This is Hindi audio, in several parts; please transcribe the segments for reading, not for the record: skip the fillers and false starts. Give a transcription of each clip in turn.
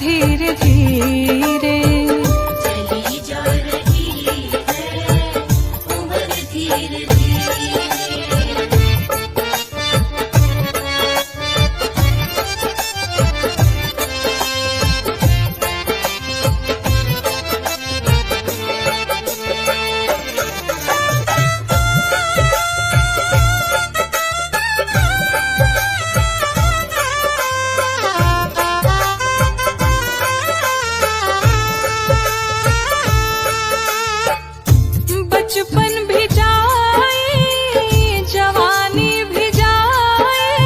धीरे धीरे चली जा रही है उम्र धीरे धीरे। बचपन भी जाए जवानी भी जाए,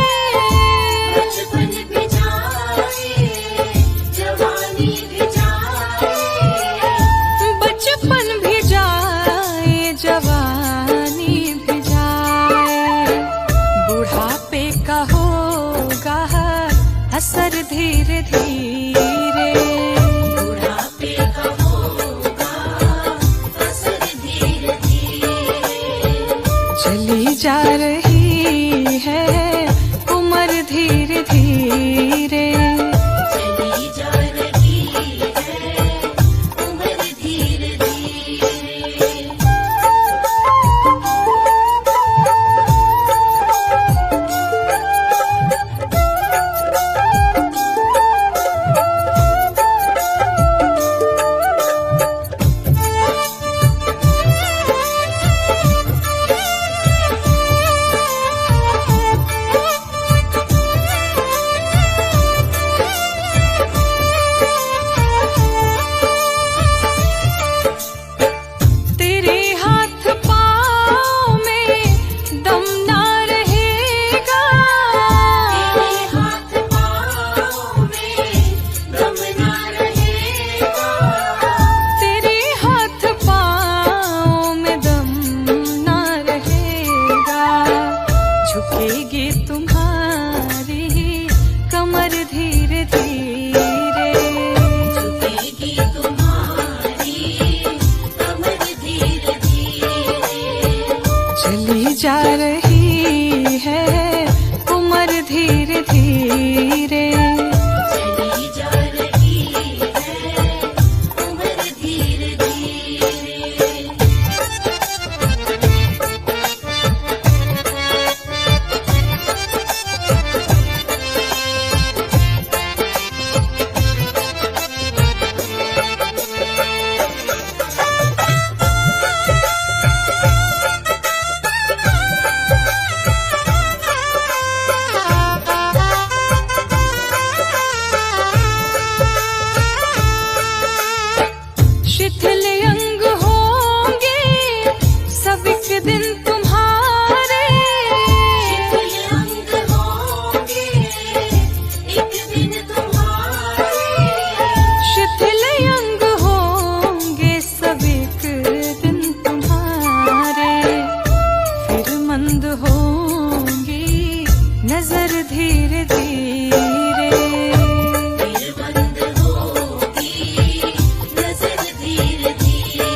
बचपन भी जाए जवानी भी जाए, बचपन भी जाए जवानी भी जाए। बुढ़ापे का होगा असर धीरे धीरे, बुढ़ापे का होगा असर धीरे धीरे। चली जा रही है उम्र धीरे धीरे चली जा रही है उम्र धीरे धीरे। तेरे हाथ पाँव में दम ना रहेगा, तेरे हाथ पाँव में दम ना रहेगा, तेरे हाथ पाँव में दम ना रहेगा। झुकेगी तुम्हारी कमर धीरे धीरे, झुकेगी तुम्हारी कमर धीरे धीरे। चली जा रही है उम्र धीरे धीरे चली जा रही है उम्र धीरे धीरे। शिथिल अंग होंगे सब एक दिन तुम्हारे, शिथिल अंग होंगे एक दिन तुम्हारे, शिथिल अंग होंगे सब एक दिन तुम्हारे। फिर मंद होंगी नजर धीरे धीरे, फिर बंद होगी नजर धीरे धीरे।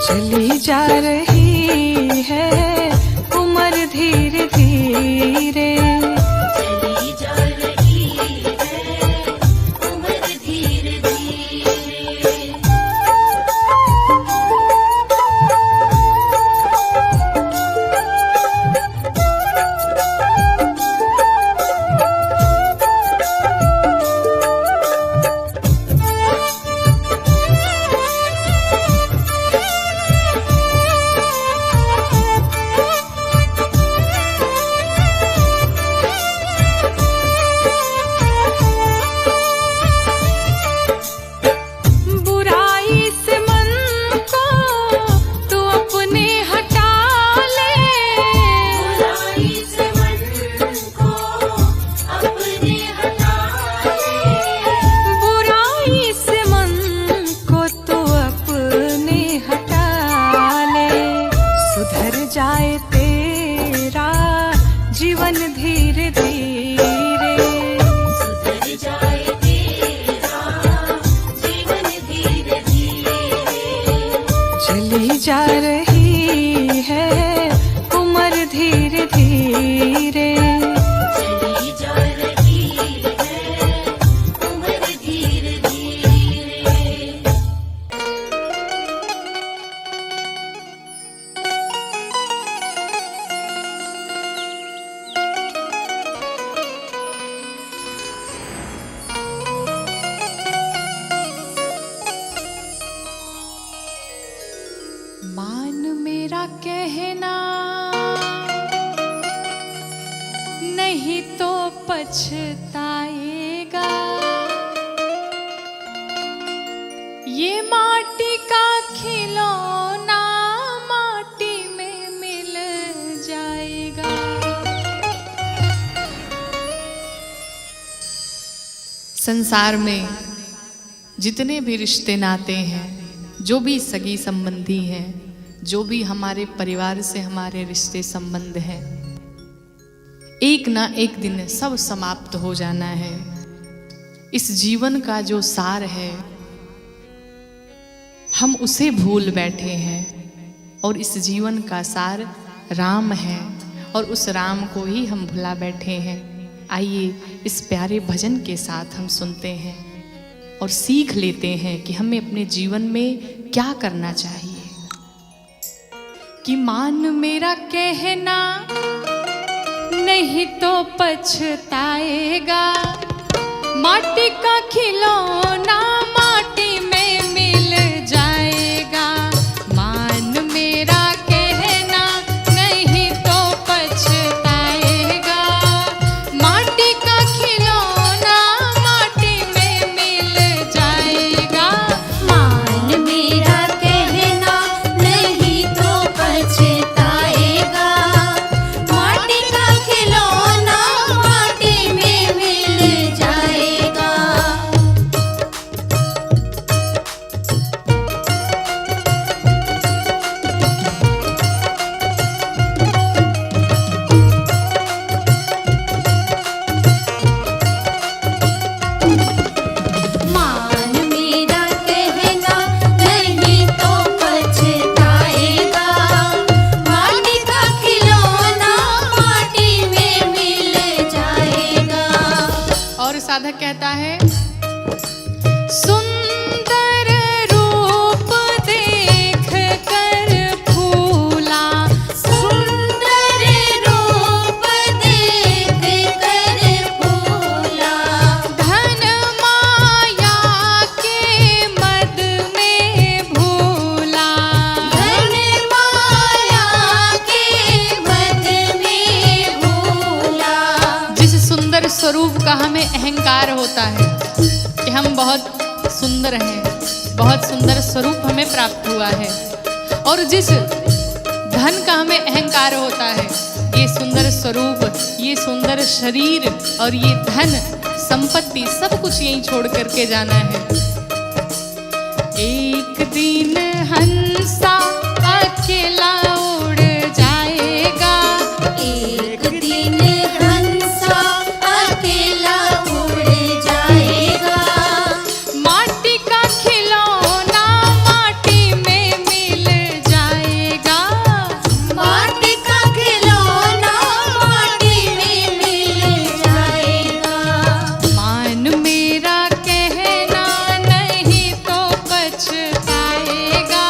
चली जा रही है उम्र धीरे धीरे चली जा रही है उम्र धीरे धीरे। बुराई से मन को तू अपने हटा ले, बुराई से मन को अपने हटा ले, बुराई से मन को तू अपने हटा ले। सुधर जाए तेरा जीवन धीरे धीरे, सुधर जाए तेरा जीवन धीरे धीरे। चली जा रही है उम्र धीरे धीरे चली जा रही है उम्र संसार में जितने भी रिश्ते नाते हैं, जो भी सगी संबंधी हैं, जो भी हमारे परिवार से हमारे रिश्ते संबंध हैं, एक ना एक दिन सब समाप्त हो जाना है। इस जीवन का जो सार है हम उसे भूल बैठे हैं और इस जीवन का सार राम है और उस राम को ही हम भुला बैठे हैं। आइए इस प्यारे भजन के साथ हम सुनते हैं और सीख लेते हैं कि हमें अपने जीवन में क्या करना चाहिए। कि मान मेरा कहना नहीं तो पछताएगा, माटी का खिलौना माटी में मिल जाएगा। मान मेरा कहना नहीं तो पछताएगा, माटी का खिलौना माटी में मिल जाएगा। मान मेरा कहना नहीं तो पछताएगा, माटी का खिलौना माटी में मिल जाएगा। मान मेरा कहना नहीं तो पछताएगा, माटी का खिलौना माटी में मिल जाएगा। और साधक कहता है, सुंदर रूप देख कर फूला, सुंदर रूप देख कर फूला, धन माया के मद में भूला। धन माया के मद में भूला। जिस सुंदर स्वरूप का हमें अहंकार होता है कि हम बहुत सुंदर हैं, बहुत सुंदर स्वरूप हमें प्राप्त हुआ है, और जिस धन का हमें अहंकार होता है, ये सुंदर स्वरूप, ये सुंदर शरीर और ये धन संपत्ति सब कुछ यहीं छोड़ करके जाना है। एक दिन हंसा अकेला उड़ जाएगा, एक दिन हंसा अकेला उड़ जाएगा, माटी का खिलौना माटी में मिल जाएगा। माटी का खिलौना माटी में मिल जाएगा। मान मेरा कहना नहीं तो पछताएगा,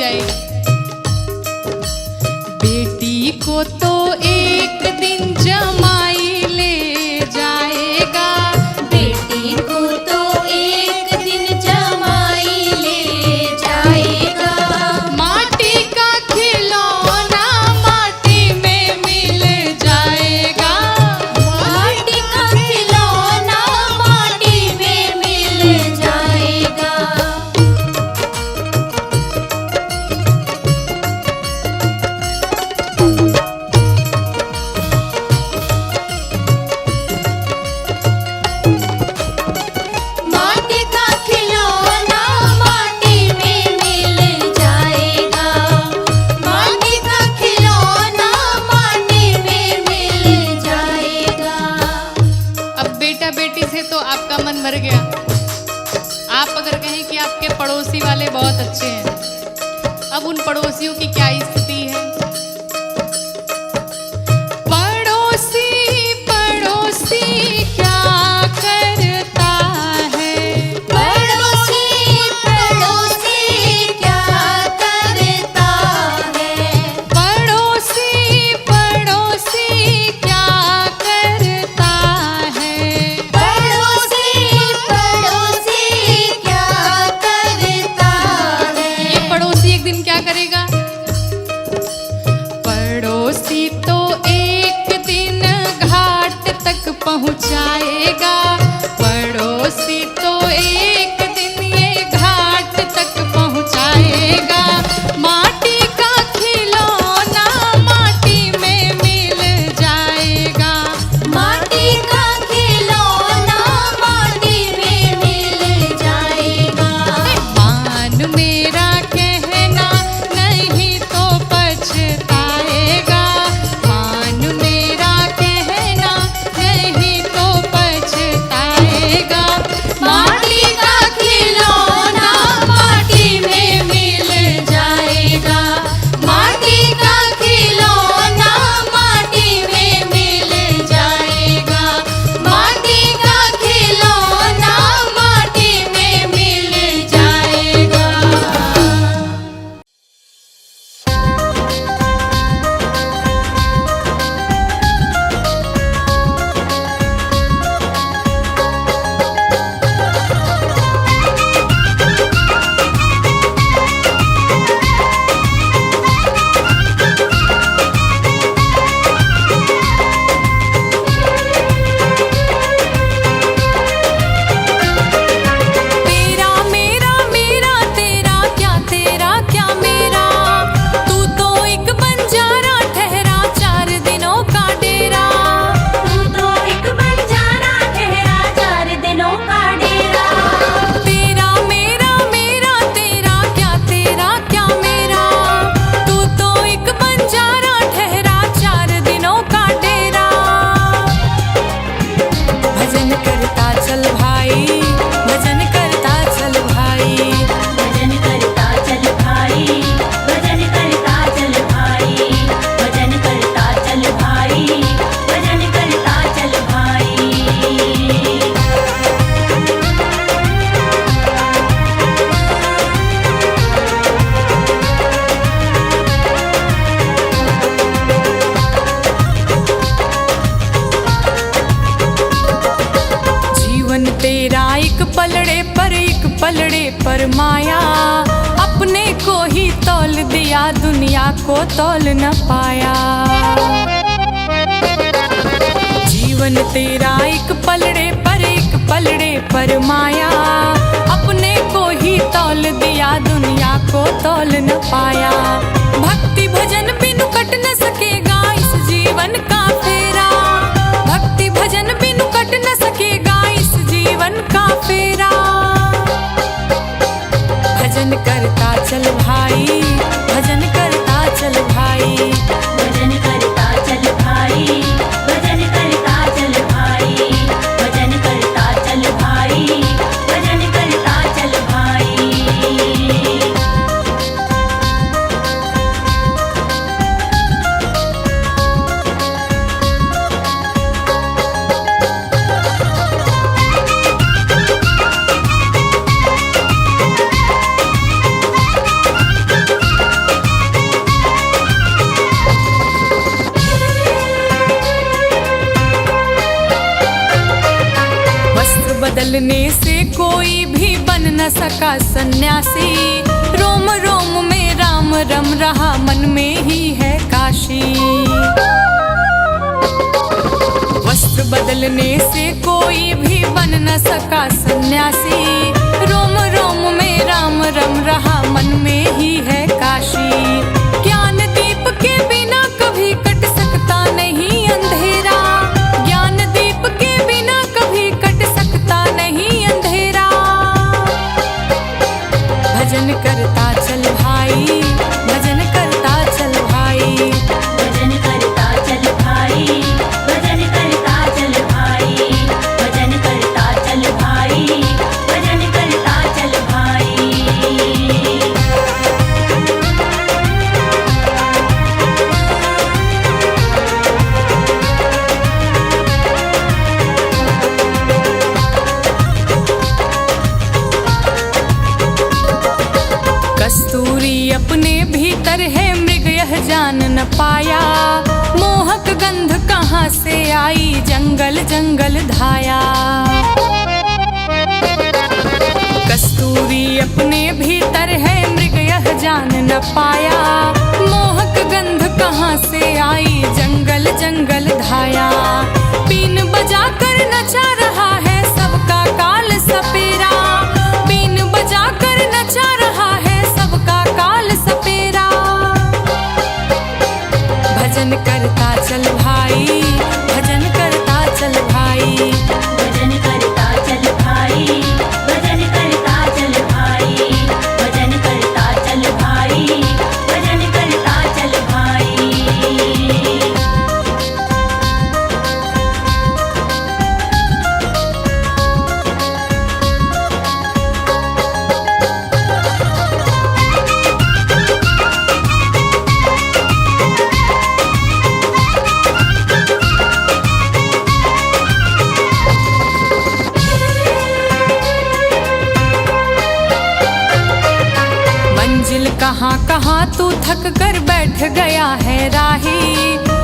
जाए। बेटी को तो एक दिन जमाई ले जाएगा, बेटी को तो एक दिन जमाई ले जाएगा। माटी का खिलौना माटी में मिल जाएगा, माटी का खिलौना माटी में मिल जाएगा। माटी का खिलौना माटी में मिल जाएगा, माटी का खिलौना माटी में मिल जाएगा। अब बेटा बेटी से तो आपका मन भर गया। आप अगर कहें कि आपके पड़ोसी वाले बहुत अच्छे हैं, अब उन पड़ोसियों की क्या स्थिति है? पड़ोसी पड़ोसी क्या करता है, पड़ोसी पड़ोसी क्या करता है, पड़ोसी पड़ोसी क्या करता है, पड़ोसी पड़ोसी क्या करता है। ये पड़ोसी एक दिन क्या करेगा? पड़ोसी तो एक दिन घाट तक पहुंचाएगा, पड़ोसी तो एक दिन ये घाट तक पहुंचाएगा। माटी का खिलौना माटी में मिल जाएगा, माटी का खिलौना माटी में मिल जाएगा। मान मेरा कहना नहीं तो पछताएगा, मान मेरा कहना नहीं तो पछताएगा। माटी का खिलौना माटी में मिल जाएगा, माटी का खिलौना माटी में मिल जाएगा, माटी का खिलौना माटी में मिल जाएगा। तेरा मेरा मेरा तेरा क्या मेरा, तू तो एक बंजारा ठहरा 4 दिनों का डेरा। तू तो एक बंजारा ठहरा 4 दिनों का डेरा। तेरा मेरा मेरा तेरा क्या मेरा, तू तो एक बंजारा ठहरा 4 दिनों का डेरा। भजन करता चल भाई, भजन करता चल भाई, भजन करता चल भाई, भजन करता चल भाई, भजन करता चल भाई, भजन करता चल भाई। जीवन तेरा एक पलड़े पर माया, अपने को ही तौल दिया दुनिया को तौल न पाया। जीवन तेरा एक पलड़े पर माया, अपने को ही तौल दिया दुनिया को तौल न पाया। भक्ति भजन बिनु कट न सकेगा इस जीवन का फेरा, भक्ति भजन बिनु कट न सकेगा इस जीवन का फेरा। भजन करता चल भाई, भजन करता चल भाई, भजन करता चल भाई, भजन करता चल भाई, भजन करता चल भाई, भजन करता चल भाई। बदलने से कोई भी बन न सका सन्यासी। रोम रोम में राम रम रहा, मन में ही है काशी। वस्त्र बदलने से कोई भी बन न सका सन्यासी। रोम रोम में राम रम रहा, मन में ही है काशी। ज्ञान दीप के बिना कभी कट सकता नहीं अंधेरा। ज्ञान दीप के बिना कभी कट सकता नहीं अंधेरा। भजन करता चल भाई, भजन करता चल भाई। भजन करता चल भाई, भजन करता चल भाई। भजन करता चल भाई, भजन करता चल भाई। कस्तूरी अपने भीतर है, मृग यह जान न पाया। मोहक गंध कहाँ से आई, जंगल जंगल धाया। कस्तूरी अपने भीतर है, मृग यह जान न पाया। मोहक गंध कहाँ से आई, जंगल जंगल धाया। बीन बजा कर नचा रहा है सबका काल सपेरा। बीन बजा कर नचा रहा है सबका काल सपेरा। भजन करता चल भाई, भजन करता चल भाई। भजन करता चल भाई, भजन करता चल भाई। भजन करता चल भाई, भजन करता चल भाई। मंजिल कहाँ कहाँ तू थक कर बैठ गया है राही।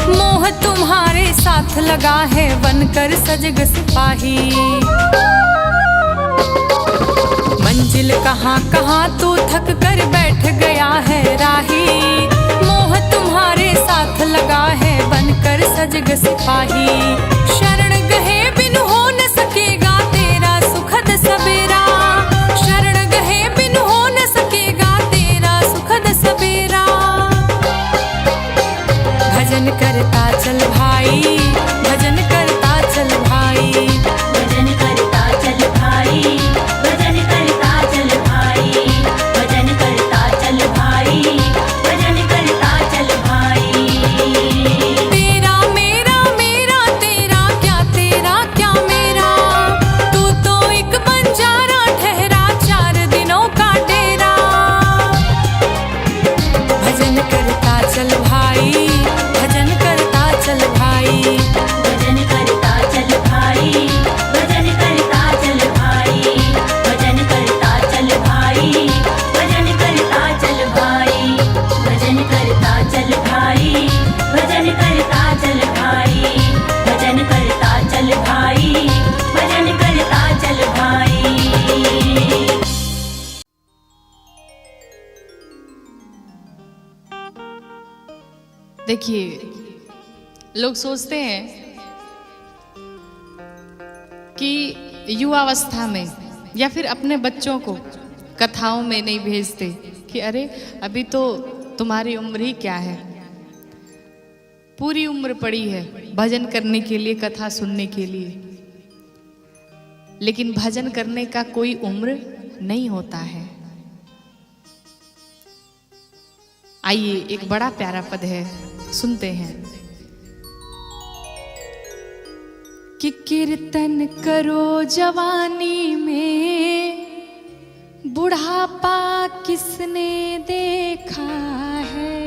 मोह तुम्हारे साथ लगा है, बनकर सजग सिपाही। मंजिल कहाँ कहाँ तू थक कर बैठ गया है राही। मोह तुम्हारे साथ लगा है, बनकर सजग सिपाही। शरण गए बिन हो न सकेगा तेरा सुखद सवेरा। शरण गए बिन हो न सकेगा तेरा सुखद सवेरा। भजन करता चल भाई, भजन करता चल भाई। भजन करता चल भाई, भजन करता चल भाई। भजन करता चल भाई, भजन करता चल भाई। तेरा मेरा मेरा तेरा क्या मेरा। तू तो एक बंजारा ठहरा, 4 दिनों का डेरा। भजन करता चल भाई, भजन करता चल भाई। भजन करता चल भाई, भजन करता चल भाई। भजन करता चल भाई, भजन करता चल भाई। भजन करता चल भाई, भजन करता चल भाई। भजन करता चल भाई, भजन करता चल भाई। देखिए, लोग सोचते हैं कि युवावस्था में या फिर अपने बच्चों को कथाओं में नहीं भेजते कि अरे अभी तो तुम्हारी उम्र ही क्या है। पूरी उम्र पड़ी है भजन करने के लिए, कथा सुनने के लिए। लेकिन भजन करने का कोई उम्र नहीं होता है। आइए, एक बड़ा प्यारा पद है, सुनते हैं। कि कीर्तन करो जवानी में, बुढ़ापा किसने देखा है।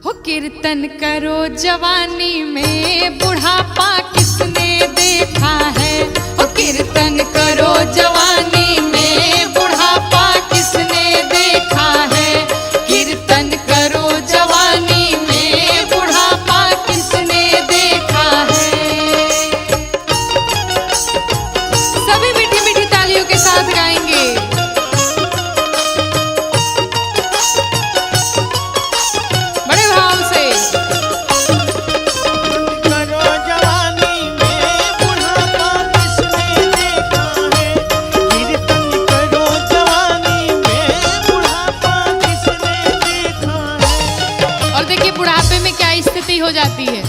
हो कीर्तन करो जवानी में, बुढ़ापा किसने देखा है। हो कीर्तन करो जवानी में, बुढ़ापा किसने देखा है। कीर्तन करो जवानी में, बुढ़ापा किसने देखा है। हो जाती है।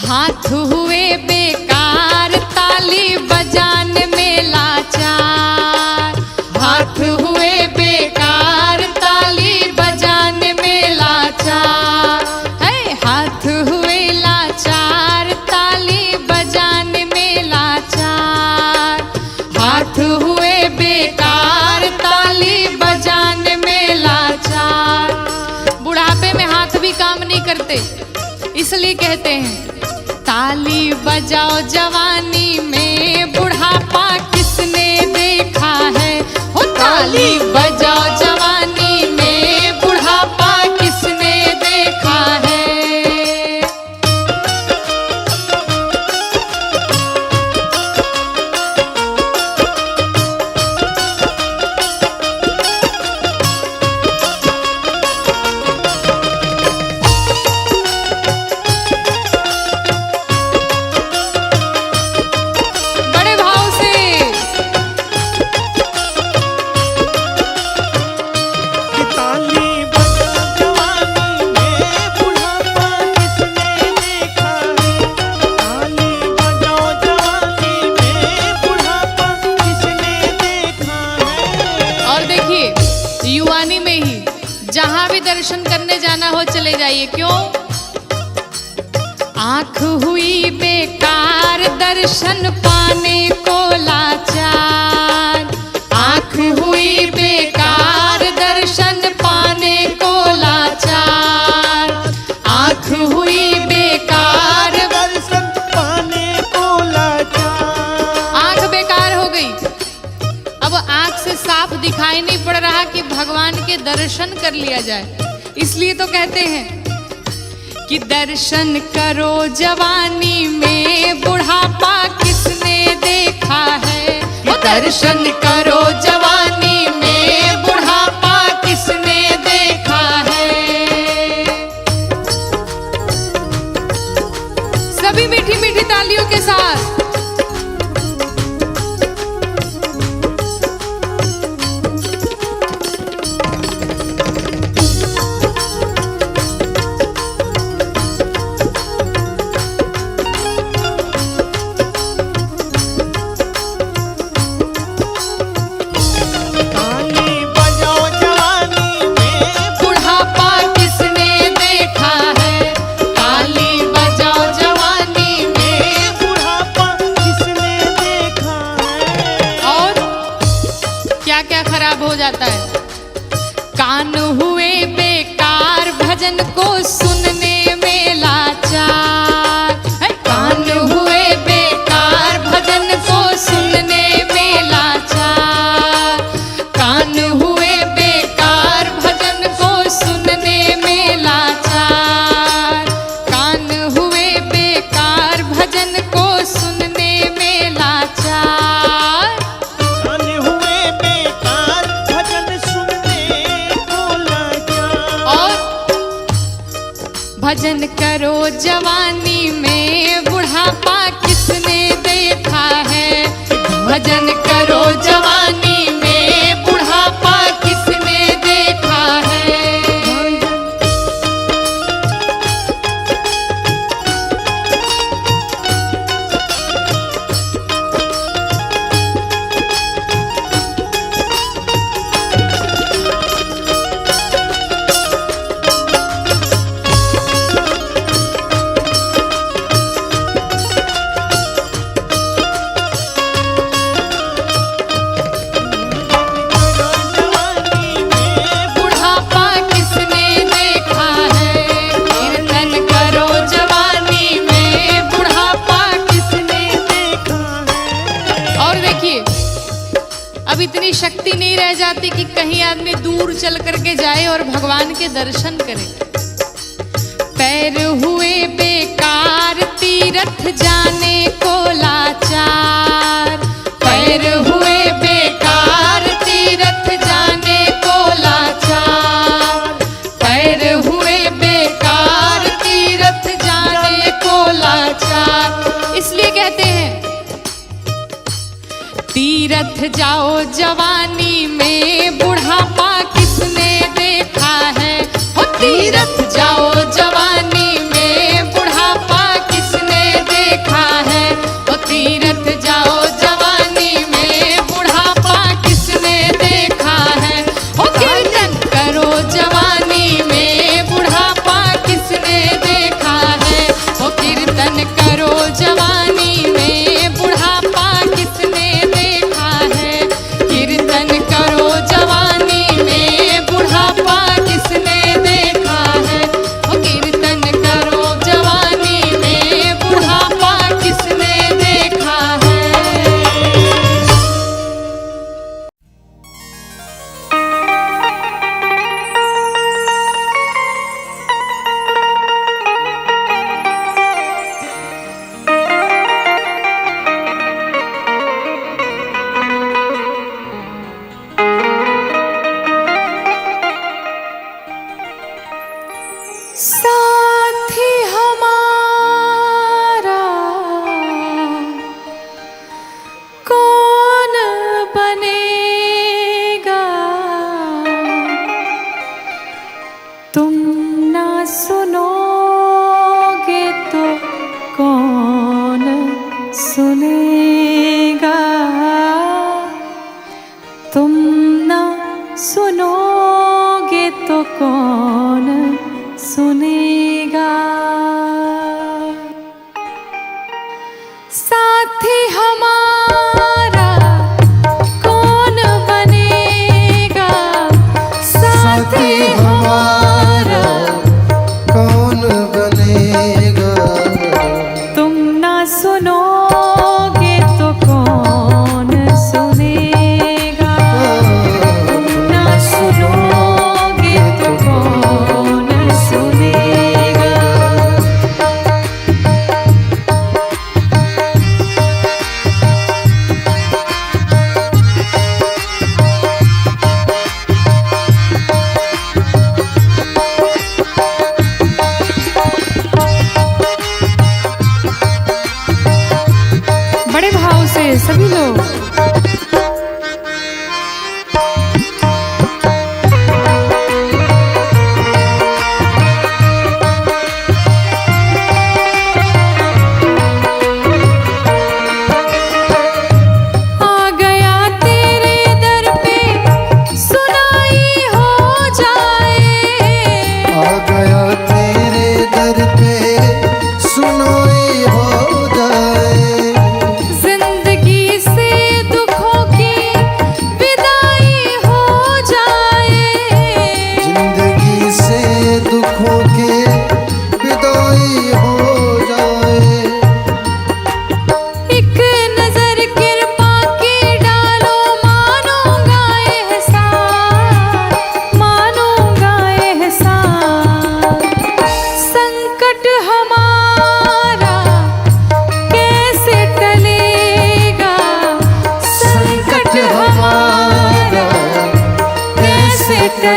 हाथ हुए बेकार ताली बजाने में लाचार, हाथ हुए बेकार ताली बजाने में लाचार, है हाथ हुए लाचार ताली बजाने में लाचार, हाथ हुए बेकार ताली बजाने में लाचार। बुढ़ापे में हाथ भी काम नहीं करते, इसलिए कहते हैं ताली बजाओ जवानी में बुढ़ापा किसने देखा है, हो ताली बजाओ जवानी में बुढ़ापा किसने देखा है। बड़े भाव से ताली बजा जवानी में बुढ़ापा किसने देखा है, ताली बजाओ जवानी में बुढ़ापा किसने देखा है। और देखिए युवानी में ही जहां भी दर्शन करने जाना हो चले जाइए, क्यों? आंख हुई बेकार दर्शन पाने को लाचार, आंख हुई बेकार दर्शन पाने को लाचार, आंख हुई बेकार दर्शन पाने को लाचार। आंख बेकार हो गई, अब आंख से साफ दिखाई नहीं पड़ रहा कि भगवान के दर्शन कर लिया जाए। इसलिए तो कहते हैं कि दर्शन करो जवानी में बुढ़ापा किसने देखा है, वो दर्शन करो जवानी में बुढ़ापा किसने देखा है। सभी मीठी मीठी तालियों के साथ ताली बजाओ जवानी में बुढ़ापा किसने देखा है, ताली बजाओ जवानी में। बुढ़ापा किसने देखा है। और क्या क्या खराब हो जाता है, कान हुए बेकार भजन को सुनने में लाचार, है, कान हुए बेकार भजन को सुनने में लाचार, कान हुए बेकार भजन को सुनने में लाचार, कान हुए बेकार भजन को सुनने में लाचार। कान हुए बेकार भजन सुनने को लाचार। और भजन करो जवानी में बुढ़ापा किसने देखा है, भजन करो जवानी में बुढ़ापा किसने देखा है। जवानी में बुढ़ापा किसने देखा है, कीर्तन करो जवानी में बुढ़ापा किसने। देखा है। और देखिए अब इतनी शक्ति नहीं रह जाती कि कहीं आदमी दूर चल करके जाए और भगवान के दर्शन करे। पैर हुए बेकार तीर्थ जाने को लाचार, पैर हुए बेकार तीर्थ जाने को लाचार, पैर हुए बेकार तीर्थ जाने को लाचार। इसलिए कहते हैं तीर्थ जाओ जवानी में बुढ़ापा किसने देखा है, हो तीर्थ जाओ जवानी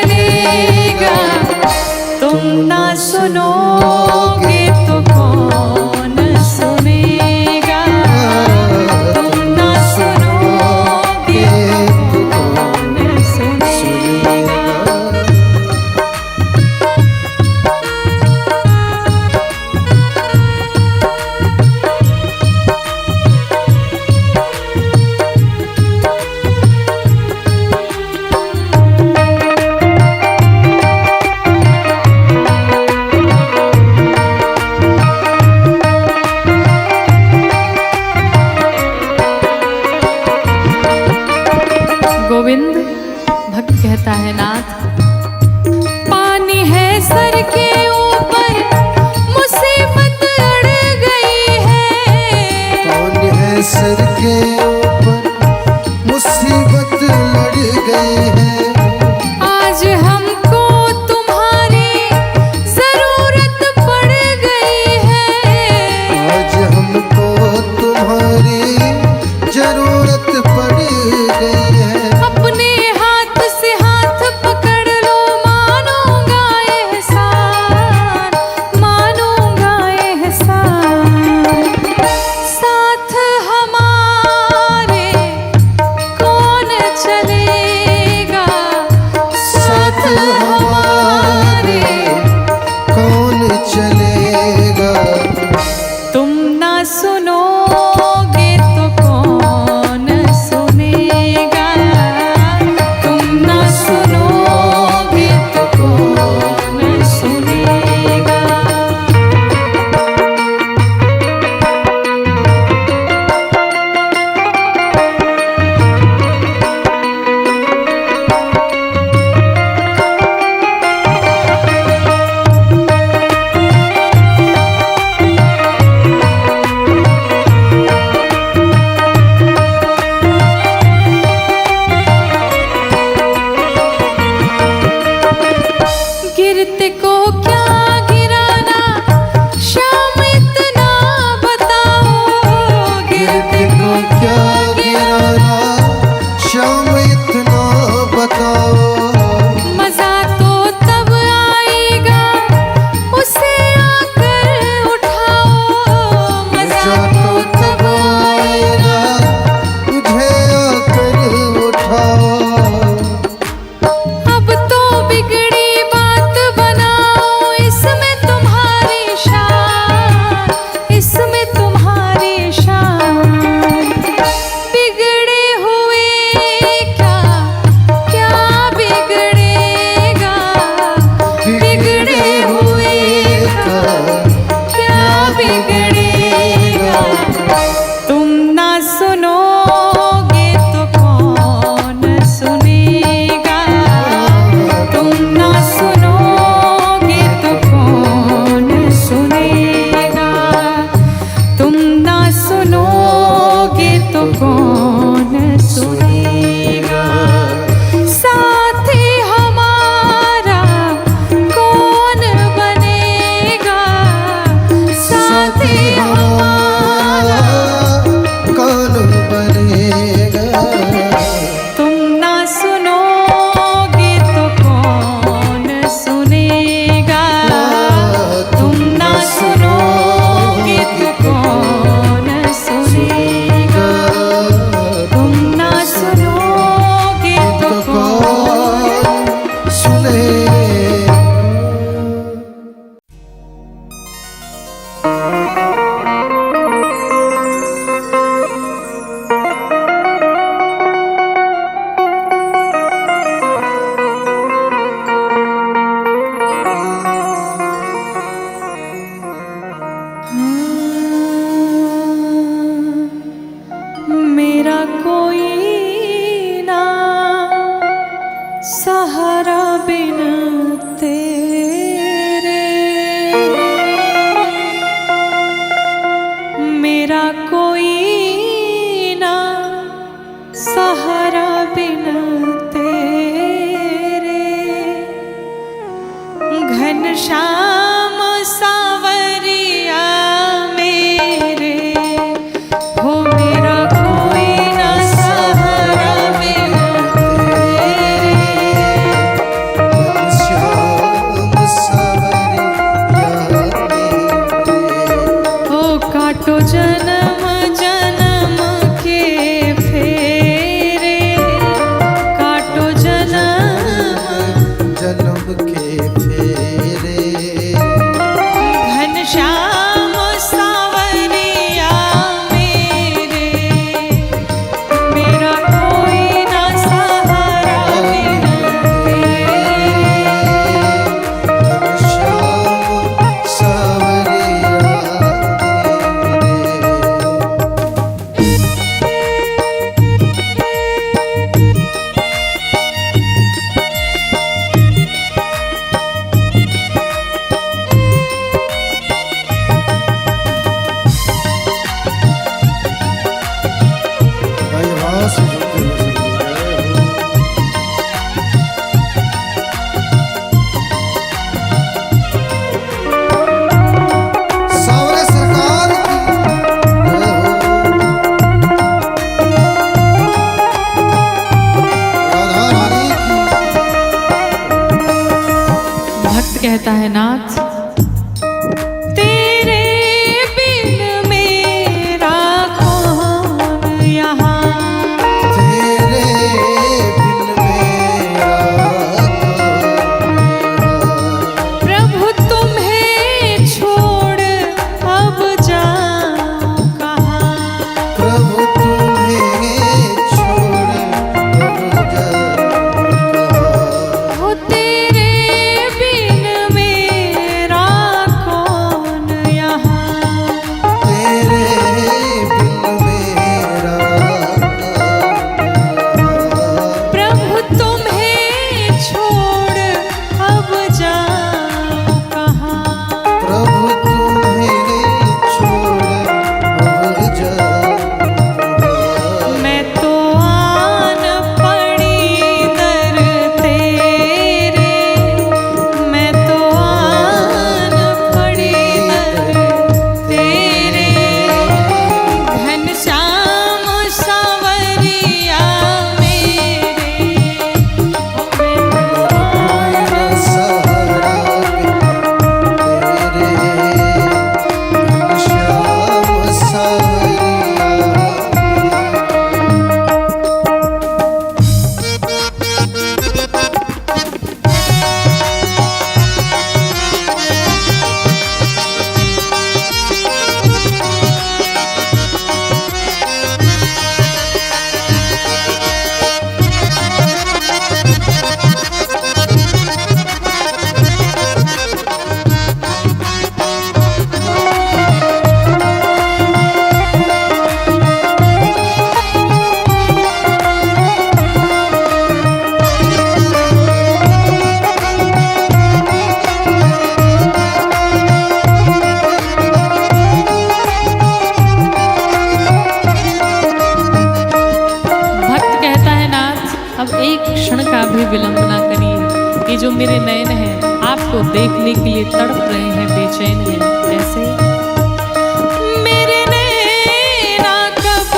चलेगा। तुम ना सुनोगे तो कौन सुनेगा। तुम ना सुनोगे तो कौन सुनेगा। गोविंद भक्त कहता है नाथ, पानी है सर के ऊपर मुसीबत अड़ गई है। पानी है सर के ऊपर मुसीबत लड़ गई है। आज हमको तुम्हारी जरूरत पड़ गई है। आज हमको तुम्हारी जरूरत पड़ गई है। अपने हाथ से हाथ पकड़ लो, मानूंगा एहसान, मानूंगा एहसान। साथ हमारे कौन चलेगा। साथ हमारे कौन चलेगा। तुम ना सुनोगे तो कौन सुनेगा। तुम ना सुनोगे तो कौन सुनेगा। गिरते को क्या गिराना, शाम इतना बताओ। गिरते को क्या गिराना, शाम इतना बताओ। मजा तो तब आएगा उसे आकर उठाओ। मजा तो तब आएगा तुझे आकर उठाओ। अब तो बिगड़ी बात बनाओ, इसमें तुम्हारी शान, इसमें तुम्हारी शान। बिगड़े हुए क्या क्या बिगड़ेगा। बिगड़े हुए क्या बिगड़ेगा। तुम ना सुनोगे तो कौन सुनेगा। तुम ना सुनोगे तो कौन सुनेगा। तुम ना सुनोगे तो कौन सुनेगा। साथी हमारा कौन बनेगा। साथी हमारा कौन बनेगा। तुम ना सुनोगे तो कौन सुनेगा। तुम ना सुनोगे तो कौन सुनेगा। तुम ना सुनोगे तो कौन सुनेगा। मेरा कोई ना सहारा बिन तेरे। मेरा कोई ना सहारा बिन तेरे। घनश्याम सावरिया मेरे, हो मेरा कोई ना सहारा बिन तेरे। जन्म के फेरे घनश्याम सावरिया मेरे, मेरा कोई ना सहारा बिन तेरे। घनश्याम सावरिया तेरे। भाई वहाँ से जुड़ते हुए सब लोग गए हो। सावरे सरकार की जय हो। राधा रानी की भक्त कहता है नाथ, तेरे बिन मेरा कौन यहाँ, तेरे बिन मेरा प्रभु तुम्हें छोड़ अब जाऊं कहाँ। प्रभु तुम्हें छोड़ अब जाऊं कहाँ। हो तेरे बिन मेरा कौन यहाँ, तेरे बिन मेरा प्रभु तुम्हें छोड़ अब जाऊं कहाँ। प्रभु तुम्हें छोड़ अब जाऊं कहाँ। मैं तो आन पड़ी दर तेरे, मैं तो आन पड़ी दर तेरे। घनश्याम सावरिया मेरे, मैं तो आन सहारा बिन तेरे। घनश्याम सावरिया भक्त कहता है नाथ, अब एक क्षण का भी विलंब ना करिए। ये जो मेरे नयन हैं आपको देखने के लिए तड़प रहे हैं, बेचैन हैं। ऐसे मेरे नैना कब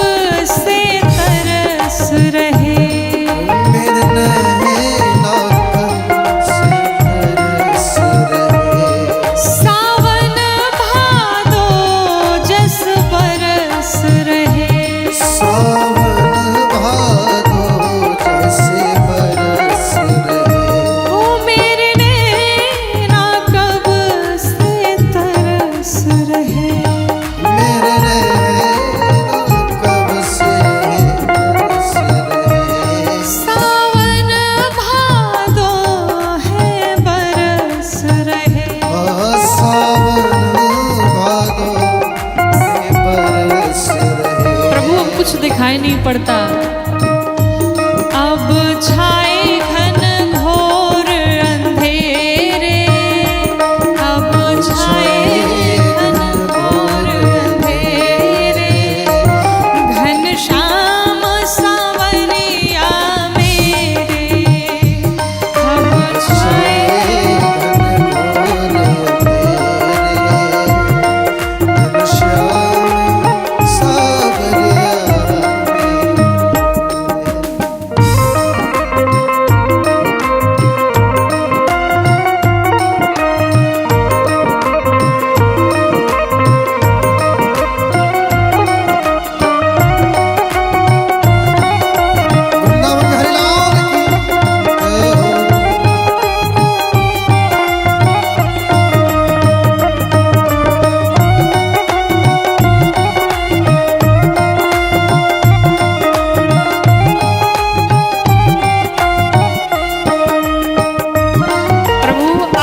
से तरस रहे, मेरे नैना कब से तरस रहे। सावन भादो जस बरस रहे। सावन भादो जैसे बरस रहे। ओ मेरे नैना कब से तरस रहे। मेरे नैना कब से तरस रहे। सावन भादो है बरस रहे। सावन भादो में बरस रहे। प्रभु अब कुछ दिखाई नहीं पड़ता, अब छाए घन घोर अंधेरे, अब छाए घन घोर अंधेरे। घनश्याम सावरिया मेरे, अब छाए घनश्याम सावरिया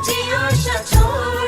ऊंची आशा छोड़